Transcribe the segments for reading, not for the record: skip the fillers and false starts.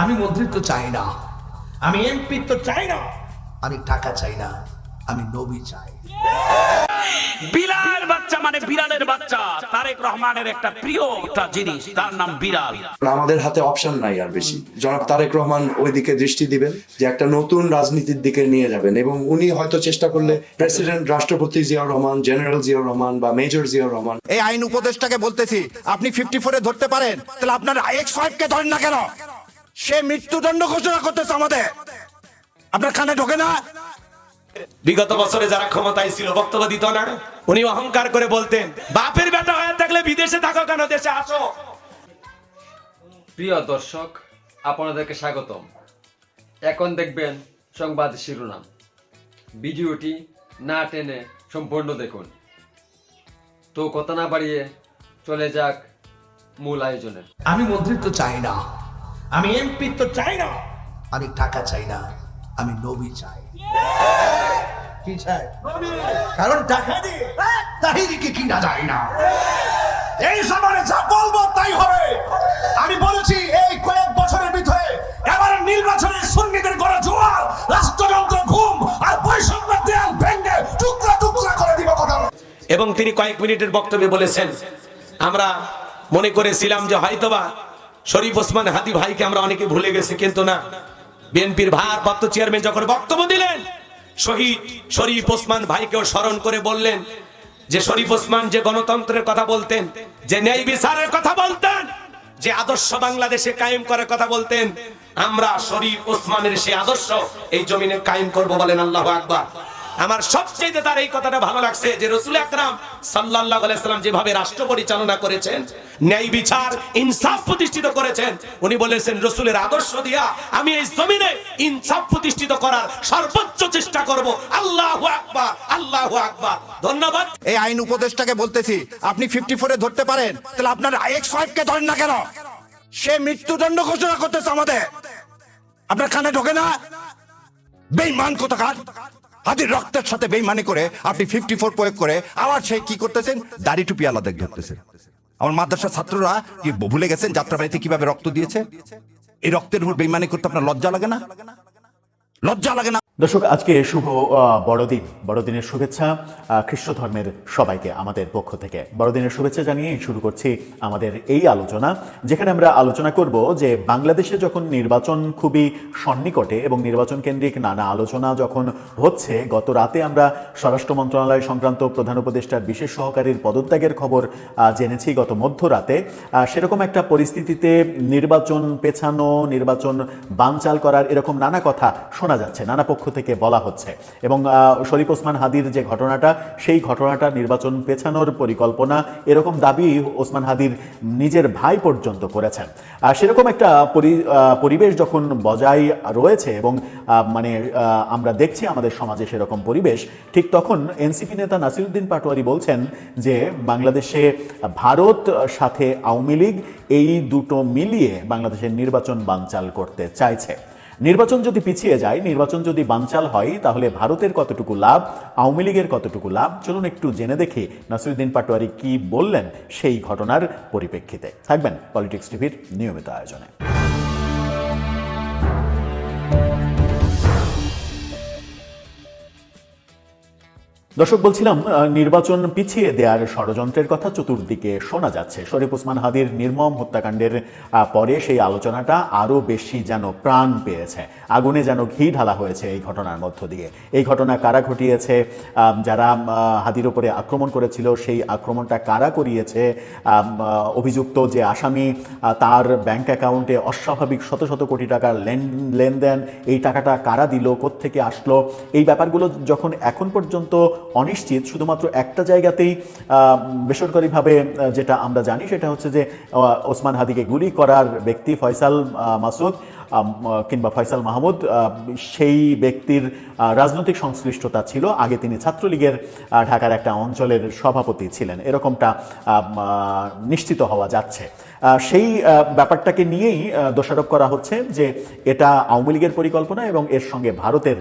আমি মন্ত্রিত্ব চাই না, আমি এমপি তো চাই না, আমি টাকা চাই না, আমি নবী চাই। বিলাল বাচ্চা মানে বিড়ালের বাচ্চা। তারেক রহমানের একটা প্রিয় একটা জিনিস, তার নাম বিড়াল। আমাদের হাতে অপশন নাই আর বেশি। জনাব তারেক রহমান ওইদিকে দৃষ্টি দিবেন যে একটা নতুন রাজনীতির দিকে নিয়ে যাবেন, এবং উনি হয়তো চেষ্টা করলে প্রেসিডেন্ট রাষ্ট্রপতি জিয়াউর রহমান, জেনারেল জিয়াউর রহমান বা মেজর জিয়াউর রহমান, এই আইন উপদেষ্টাকে বলতেছি, আপনি 54-এ ধরতে পারেন, তাহলে আপনার X5 কে ধরেন না কেন? সে মৃত্যুদণ্ড ঘোষণা করতেছে আমাদের, আপনার কানে ঢোকে না? বিগত বছরে যারা ক্ষমতায় ছিল বক্তব্য দিত না, উনি অহংকার করে বলতেন বাপের বেটা হয়ে থাকলে বিদেশে থাকো কেন, দেশে আসো। প্রিয় দর্শক, আপনাদেরকে স্বাগতম। এখন দেখবেন সংবাদ শিরোনাম। ভিডিওটি না টেনে সম্পূর্ণ দেখুন। তো কথা না বাড়িয়ে চলে যাক মূল আয়োজনে। আমি মন্ত্রিত্ব চাই না, আমি এমপি তো চাই না, আমি টাকা চাই না, আমি নবী চাই। কি চাই? কারণ টাকা দিয়ে তাহিরিকে কিনা যায় না। এই সময়ে যা বলবো তাই হবে। আমি বলেছি এই কয়েক বছরের ভিতরে এবারে নির্বাচনে সুন্নিদের গড়ে জোয়ার, রাষ্ট্রযন্ত্র ঘুম আর বৈষম্যের দেয়াল ভেঙে টুকরা টুকরা করে দিব কথা। এবং তিনি কয়েক মিনিটের বক্তব্যে বলেছেন, আমরা মনে করেছিলাম যে হয়তোবা শরীফ ওসমান হাদি ভাইকে আমরা অনেকে ভুলে গেছি, কিন্তু না। বিএনপির ভারপ্রাপ্ত চেয়ারম্যান যখন বক্তব্য দিলেন, শহীদ শরীফ ওসমান ভাইকেও স্মরণ করে বললেন যে শরীফ ওসমান যে গণতন্ত্রের কথা বলতেন, যে ন্যায় বিচারের কথা বলতেন, যে আদর্শ বাংলাদেশে কায়েম করার কথা বলতেন, আমরা শরীফ ওসমানের সেই আদর্শ এই জমিনে কায়েম করব, বলেন আল্লাহু আকবার। আমার সবচেয়ে তার এই কথাটা ভালো লাগছে যে রাসূল আকরাম সাল্লাল্লাহু আলাইহি সাল্লাম যেভাবে রাষ্ট্র পরিচালনা করেছেন, ন্যায় বিচার ইনসাফ প্রতিষ্ঠিত করেছেন, উনি বলেছেন রাসূলের আদর্শ দিয়া আমি এই জমিনে ইনসাফ প্রতিষ্ঠিত করার সর্বোচ্চ চেষ্টা করব। আল্লাহু আকবার, আল্লাহু আকবার। ধন্যবাদ। এই আইন উপদেষ্টাকে বলতেছি, আপনি 54-এ ধরতে পারেন, তাহলে আপনার X5 কে ধরেন না কেন? সে মৃত্যুদণ্ড ঘোষণা করতেছে আমাদের, আপনার কানে ঢোকে না? বেঈমান কোথাকার! হাদির রক্তের সাথে বেঈমানি করে আপনি 54 প্রয়োগ করে আবার সে কি করতেছেন? দাড়ি টুপি আলাদা ধরতেছেন। আমার মাদ্রাসার ছাত্ররা কি ভুলে গেছেন যাত্রাবাড়িতে কিভাবে রক্ত দিয়েছে? এই রক্তের উপর বেঈমানি করতে আপনার লজ্জা লাগে না? লজ্জা লাগে না? দর্শক, আজকে শুভ বড়দিন। বড়দিনের শুভেচ্ছা খ্রিস্ট ধর্মের সবাইকে আমাদের পক্ষ থেকে। বড়দিনের শুভেচ্ছা জানিয়ে শুরু করছি আমাদের এই আলোচনা, যেখানে আমরা আলোচনা করব যে বাংলাদেশে যখন নির্বাচন খুবই সন্নিকটে এবং নির্বাচন কেন্দ্রিক নানা আলোচনা যখন হচ্ছে, গত রাতে আমরা স্বরাষ্ট্র মন্ত্রণালয় সংক্রান্ত প্রধান উপদেষ্টার বিশেষ সহকারীর পদত্যাগের খবর জেনেছি গত মধ্যরাতে। সেরকম একটা পরিস্থিতিতে নির্বাচন পেছানো, নির্বাচন বানচাল করার এরকম নানা কথা শোনা যাচ্ছে, নানা পক্ষ থেকে বলা হচ্ছে। এবং শরীফ ওসমান হাদির যে ঘটনাটা, সেই ঘটনাটা নির্বাচন পেছানোর পরিকল্পনা, এরকম দাবি ওসমান হাদির নিজের ভাই পর্যন্ত করেছেন। সেরকম একটা পরিবেশ যখন বজায় রয়েছে এবং মানে আমরা দেখছি আমাদের সমাজে সেরকম পরিবেশ, ঠিক তখন এনসিপি নেতা নাসিরউদ্দিন পাটোয়ারি বলছেন যে বাংলাদেশে ভারত সাথে আওয়ামী লীগ এই দুটো মিলিয়ে বাংলাদেশের নির্বাচন বানচাল করতে চাইছে। নির্বাচন যদি পিছিয়ে যায়, নির্বাচন যদি বানচাল হয়, তাহলে ভারতের কতটুকু লাভ, আওয়ামী লীগের কতটুকু লাভ, চলুন একটু জেনে দেখি নাসিরউদ্দিন পাটোয়ারি কি বললেন সেই ঘটনার পরিপ্রেক্ষিতে। থাকবেন পলিটিক্স টিভির নিয়মিত আয়োজনে। দর্শক, বলছিলাম নির্বাচন পিছিয়ে দেওয়ার ষড়যন্ত্রের কথা চতুর্দিকে শোনা যাচ্ছে। শরীফ ওসমান হাদির নির্মম হত্যাকাণ্ডের পরে সেই আলোচনাটা আরও বেশি যেন প্রাণ পেয়েছে, আগুনে যেন ঘি ঢালা হয়েছে এই ঘটনার মধ্য দিয়ে। এই ঘটনা কারা ঘটিয়েছে, যারা হাদির ওপরে আক্রমণ করেছিল সেই আক্রমণটা কারা করিয়েছে, অভিযুক্ত যে আসামি তার ব্যাংক অ্যাকাউন্টে অস্বাভাবিক শত শত কোটি টাকার লেনদেন, এই টাকাটা কারা দিল, কোত্থেকে আসলো, এই ব্যাপারগুলো যখন এখন পর্যন্ত অনিশ্চিত, শুধুমাত্র একটা জায়গাতেই বেসরকারিভাবে যেটা আমরা জানি সেটা হচ্ছে যে ওসমান হাদিকে গুলি করার ব্যক্তি ফয়সাল মাসুদ কিংবা ফয়সাল মাহমুদ, সেই ব্যক্তির রাজনৈতিক সংশ্লিষ্টতা ছিল। আগে তিনি ছাত্রলীগের ঢাকার একটা অঞ্চলের সভাপতি ছিলেন, এরকমটা নিশ্চিত হওয়া যাচ্ছে। সেই ব্যাপারটাকে নিয়েই দোষারোপ করা হচ্ছে যে এটা আওয়ামী লীগের পরিকল্পনা এবং এর সঙ্গে ভারতের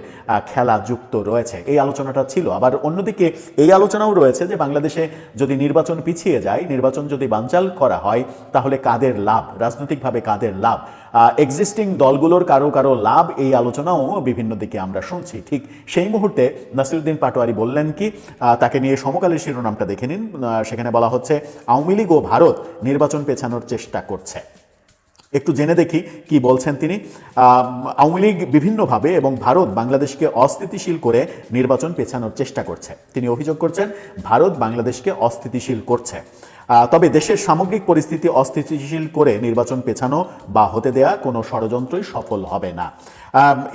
খেলা যুক্ত রয়েছে। এই আলোচনাটা ছিল। আবার অন্যদিকে এই আলোচনাও রয়েছে যে বাংলাদেশে যদি নির্বাচন পিছিয়ে যায়, নির্বাচন যদি বানচাল করা হয়, তাহলে কাদের লাভ, রাজনৈতিকভাবে কাদের লাভ, এক্সিস্টিং দলগুলোর কারো কারো লাভ, এই আলোচনাও বিভিন্ন দিকে আমরা শুনছি। ঠিক সেই মুহূর্তে নাসিরুদ্দিন পাটোয়ারি বললেন কি, তাকে নিয়ে সমকালের শিরোনামটা দেখে নিন। সেখানে বলা হচ্ছে আওয়ামী লীগ ও ভারত নির্বাচন পেছানোর চেষ্টা করছে। একটু জেনে দেখি কি বলছেন তিনি। আওয়ামী লীগ বিভিন্নভাবে এবং ভারত বাংলাদেশকে অস্থিতিশীল করে নির্বাচন পেছানোর চেষ্টা করছে। তিনি অভিযোগ করছেন ভারত বাংলাদেশকে অস্থিতিশীল করছে। তবে দেশের সামগ্রিক পরিস্থিতি অস্থিতিশীল করে নির্বাচন পেছানো বা হতে দেয়া কোনো ষড়যন্ত্রই সফল হবে না।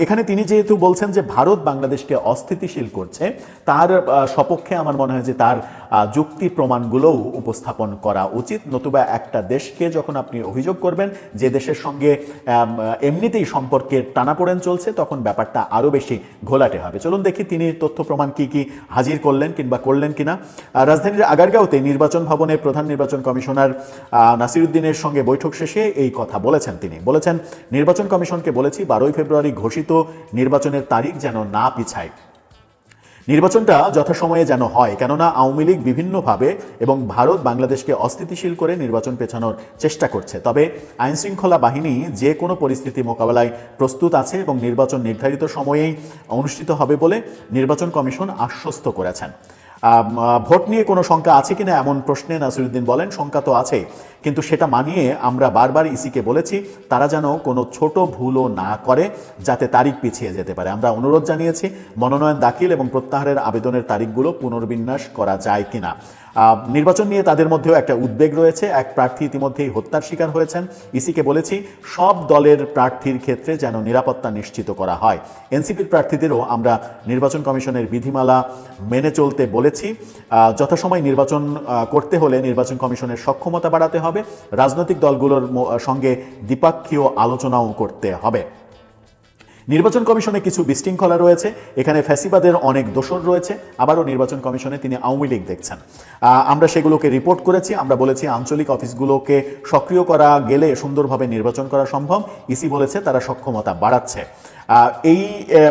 এখানে তিনি যেহেতু বলছেন যে ভারত বাংলাদেশকে অস্থিতিশীল করছে, তার সপক্ষে আমার মনে হয় যে তার যুক্তি প্রমাণগুলোও উপস্থাপন করা উচিত। নতুবা একটা দেশকে যখন আপনি অভিযোগ করবেন যে দেশের সঙ্গে এমনিতেই সম্পর্কের টানাপোড়েন চলছে, তখন ব্যাপারটা আরও বেশি ঘোলাটে হবে। চলুন দেখি তিনি তথ্য প্রমাণ কি কি হাজির করলেন কিংবা করলেন কিনা। রাজধানীর আগারগাঁওতে নির্বাচন ভবনে প্রধান নির্বাচন কমিশনার নাসিরুদ্দিনের সঙ্গে বৈঠক শেষে এই কথা বলেছেন তিনি। বলেছেন, নির্বাচন কমিশনকে বলেছি 12 ফেব্রুয়ারি ঘোষিত নির্বাচনের তারিখ যেন না পিছায়, নির্বাচনটা যথাসময়ে যেন হয়। কেননা আওয়ামী লীগ বিভিন্নভাবে এবং ভারত বাংলাদেশকে অস্থিতিশীল করে নির্বাচন পেছানোর চেষ্টা করছে। তবে আইনশৃঙ্খলা বাহিনী যে কোনো পরিস্থিতি মোকাবেলায় প্রস্তুত আছে এবং নির্বাচন নির্ধারিত সময়েই অনুষ্ঠিত হবে বলে নির্বাচন কমিশন আশ্বস্ত করেছেন। ভোট নিয়ে কোনো শঙ্কা আছে কিনা এমন প্রশ্নে নাসিরুদ্দিন বলেন, শঙ্কা তো আছে, কিন্তু সেটা মানিয়ে আমরা বারবার ইসিকে বলেছি তারা যেন কোনো ছোট ভুলও না করে যাতে তারিখ পিছিয়ে যেতে পারে। আমরা অনুরোধ জানিয়েছি মনোনয়ন দাখিল এবং প্রত্যাহারের আবেদনের তারিখগুলো পুনর্বিন্যাস করা যায় কিনা। নির্বাচন নিয়ে তাদের মধ্যেও একটা উদ্বেগ রয়েছে। এক প্রার্থী ইতিমধ্যেই হত্যার শিকার হয়েছেন। ইসিকে বলেছি সব দলের প্রার্থীর ক্ষেত্রে যেন নিরাপত্তা নিশ্চিত করা হয়। এনসিপির প্রার্থীদেরও আমরা নির্বাচন কমিশনের বিধিমালা মেনে চলতে বলেছি। যথাসময় নির্বাচন করতে হলে নির্বাচন কমিশনের সক্ষমতা বাড়াতে হবে, রাজনৈতিক দলগুলোর সঙ্গে দ্বিপাক্ষীয় আলোচনাও করতে হবে। নির্বাচন কমিশনে কিছু বিশৃঙ্খলা রয়েছে, এখানে ফ্যাসিবাদের অনেক দোষর রয়েছে। আবারও নির্বাচন কমিশনে তিনি আওয়ামী লীগ দেখছেন। আমরা সেগুলোকে রিপোর্ট করেছি। আমরা বলেছি আঞ্চলিক অফিসগুলোকে সক্রিয় করা গেলে সুন্দরভাবে নির্বাচন করা সম্ভব। ইসি বলেছে তারা সক্ষমতা বাড়াচ্ছে। এই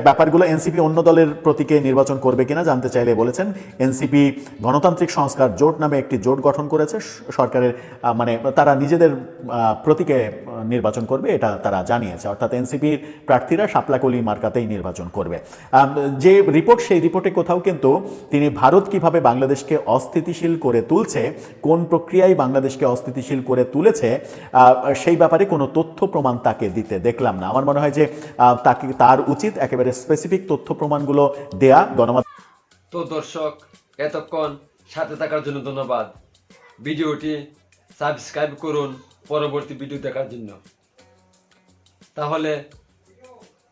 ব্যাপারগুলো এনসিপি অন্য দলের প্রতীকে নির্বাচন করবে কিনা জানতে চাইলে বলেছেন, এনসিপি গণতান্ত্রিক সংস্কার জোট নামে একটি জোট গঠন করেছে। সরকারের মানে তারা নিজেদের প্রতীকে নির্বাচন করবে এটা তারা জানিয়েছে। অর্থাৎ এনসিপির প্রার্থীরা শাপলাকলি মার্কাতেই নির্বাচন করবে। যে রিপোর্ট, সেই রিপোর্টে কোথাও কিন্তু তিনি ভারত কিভাবে বাংলাদেশকে অস্থিতিশীল করে তুলছে, কোন প্রক্রিয়ায় বাংলাদেশকে অস্থিতিশীল করে তুলেছে, সেই ব্যাপারে কোনো তথ্য প্রমাণ তাকে দিতে দেখলাম না। আমার মনে হয় যে তার উচিত একেবারে স্পেসিফিক তথ্য প্রমাণগুলো দেয়া। গণমাধ্যম তো দর্শক, এতক্ষণ সাথে থাকার জন্য ধন্যবাদ। ভিডিওটি সাবস্ক্রাইব করুন পরবর্তী ভিডিও দেখার জন্য। তাহলে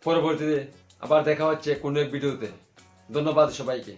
পরবর্তীতে আবার দেখা হচ্ছে কোনো এক ভিডিওতে। ধন্যবাদ সবাইকে।